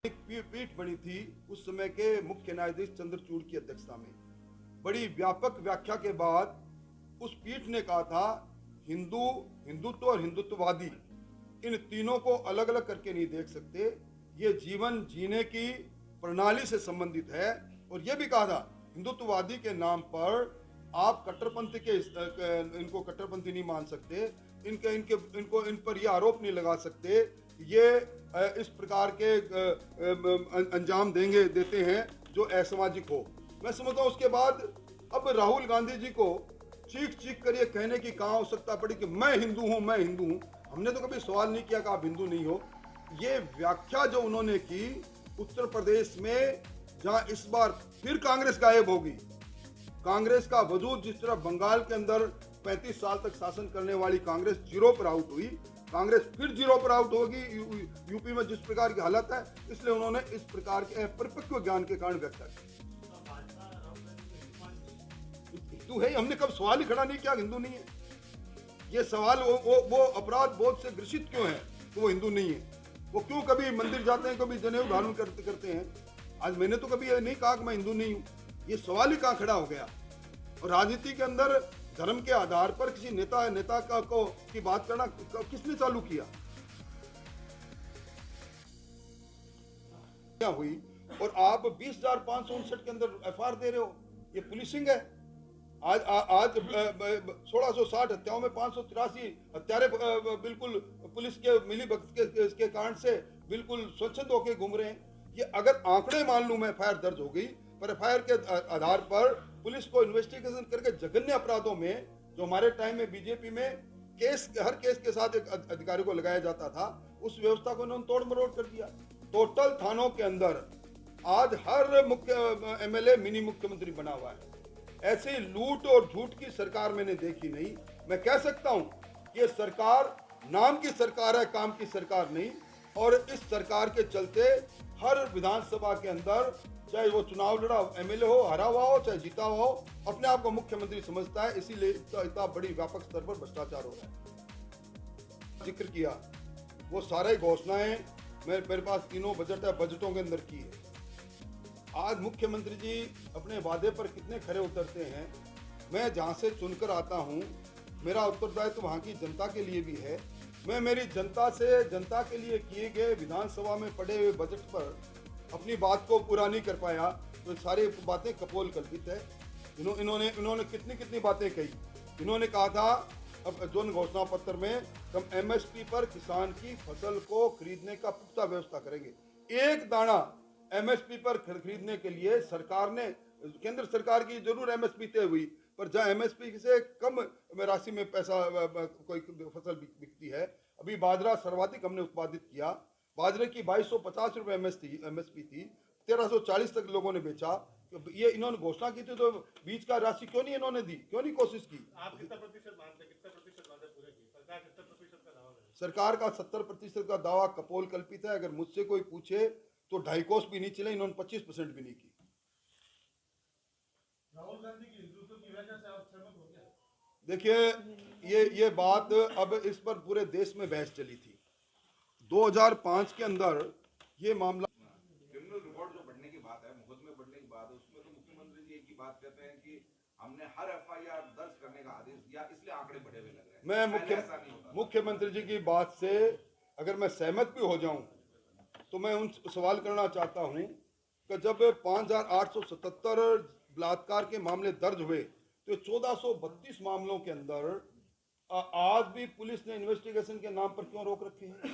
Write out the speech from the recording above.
एक पीठ बनी थी उस समय के मुख्य न्यायाधीश चंद्रचूड़ की अध्यक्षता में। बड़ी व्यापक व्याख्या के बाद उस पीठ ने कहा था हिंदू, हिंदुत्व और हिंदुत्ववादी इन तीनों को अलग अलग करके नहीं देख सकते। ये जीवन जीने की प्रणाली से संबंधित है। और यह भी कहा था हिंदुत्ववादी के नाम पर आप कट्टरपंथी के इनको कट्टरपंथी नहीं मान सकते, इनके इनके इनको इन पर यह आरोप नहीं लगा सकते ये इस प्रकार के अंजाम देते हैं जो असामाजिक हो। मैं समझता हूँ उसके बाद अब राहुल गांधी जी को चीख चीख कर ये कहने की कहाँ आवश्यकता पड़ी कि मैं हिंदू हूँ, मैं हिंदू हूँ। हमने तो कभी सवाल नहीं किया कि आप हिंदू नहीं हो। ये व्याख्या जो उन्होंने की उत्तर प्रदेश में, जहाँ इस बार फिर कांग्रेस गायब होगी, कांग्रेस का वजूद जिस तरह बंगाल के अंदर 35 साल तक शासन करने वाली कांग्रेस जीरो पर आउट हुई, कांग्रेस फिर जीरो पर आउट होगी यूपी में जिस प्रकार की हालत है। इसलिए उन्होंने इस प्रकार के परिपक्व ज्ञान के कारण व्यक्त किया। हिंदू है, हमने कब सवाल ही खड़ा नहीं किया हिंदू नहीं है। ये सवाल वो अपराध बोध से ग्रसित क्यों है कि वो हिंदू नहीं है। वो क्यों कभी मंदिर जाते हैं, कभी जनेऊ धारण करते हैं। आज मैंने तो कभी नहीं कहा कि मैं हिंदू नहीं हूँ। ये सवाल ही कहाँ खड़ा हो गया। और राजनीति के अंदर धर्म के आधार पर किसी नेता की बात करना किसने चालू किया, क्या हुई। और आप 20,559 के अंदर एफआईआर दे रहे हो, ये पुलिसिंग है। आज 1660 हत्याओं में 583 हत्यारे बिल्कुल पुलिस के मिली भगत के कारण से बिल्कुल स्वच्छंद होकर घूम रहे हैं। ये अगर आंकड़े मान लूं मैं, एफआईआर दर्ज हो गई, पर एफआईआर के आधार पर पुलिस को इन्वेस्टिगेशन करके जघन्य अपराधों में, जो हमारे टाइम में बीजेपी में हर केस के साथ एक अधिकारी को लगाया जाता था, उस व्यवस्था को उन्होंने तोड़ मरोड़ कर दिया। टोटल थानों के अंदर आज हर मुख्य एमएलए मिनी मुख्यमंत्री बना हुआ है। ऐसी लूट और झूठ की सरकार मैंने देखी नहीं। मैं कह सकता हूं ये सरकार नाम की सरकार है, काम की सरकार नहीं। और इस सरकार के चलते हर विधानसभा के अंदर, चाहे वो चुनाव लड़ा एमएलए हो, हरा हुआ हो, चाहे जीता हुआ हो, अपने आप को मुख्यमंत्री समझता है। इसीलिए इतना बड़ी व्यापक स्तर पर भ्रष्टाचार हो रहा है। जिक्र किया वो सारे घोषणाएं मेरे पास तीनों बजट है, बजटों के अंदर की है। आज मुख्यमंत्री जी अपने वादे पर कितने खरे उतरते हैं। मैं जहां से चुनकर आता हूं, मेरा उत्तरदायित्व वहां की जनता के लिए भी है। मैं मेरी जनता के लिए किए गए विधानसभा में पड़े हुए बजट पर अपनी बात को पूरा नहीं कर पाया, तो सारी बातें कपोल कल्पित है। इन्होंने कितनी बातें कही। इन्होंने कहा था अब जो घोषणा पत्र में हम एमएसपी पर किसान की फसल को खरीदने का पुख्ता व्यवस्था करेंगे। एक दाना एमएसपी पर खरीदने के लिए सरकार ने, केंद्र सरकार की जरूर एमएसपी तय हुई, पर जहां एमएसपी से कम राशि में पैसा कोई फसल बिकती है। अभी बाजरा सर्वाधिक हमने उत्पादित किया। बाजरे की 2250 रुपए एमएसपी थी, 1340 तक लोगों ने बेचा। ये इन्होंने घोषणा की थी, तो बीज का राशि क्यों नहीं इन्होंने दी, क्यों नहीं कोशिश की। आप कितना प्रतिशत मानते हैं, कितना प्रतिशत वादे पूरे किए? सरकार कितना प्रतिशत का दावा करे? सरकार का 70% का दावा कपोल कल्पित है। अगर मुझसे कोई पूछे तो 2.5 कोस भी नहीं चले, इन्होंने 25% भी नहीं की। राहुल गांधी की हिंदुत्व की वजह से आप सहमत हो गया? देखिए ये बात अब इस पर पूरे देश में बहस चली थी। 2005 के अंदर ये मामला, क्रिमिनल रिकॉर्ड जो बढ़ने की बात है, मुकदमे बढ़ने की बात है, उसमें तो मुख्यमंत्री जी एक ही बात कहते हैं कि हमने हर एफआईआर दर्ज करने का आदेश दिया, इसलिए आंकड़े बढ़े हुए लग रहे हैं। मैं मुख्यमंत्री जी की बात से अगर मैं सहमत भी हो जाऊं, तो मैं उन सवाल करना चाहता हूं कि जब 5,877 बलात्कार के मामले दर्ज हुए, तो 1432 मामलों के अंदर आज भी पुलिस ने इन्वेस्टिगेशन के नाम पर क्यों रोक रखे हैं।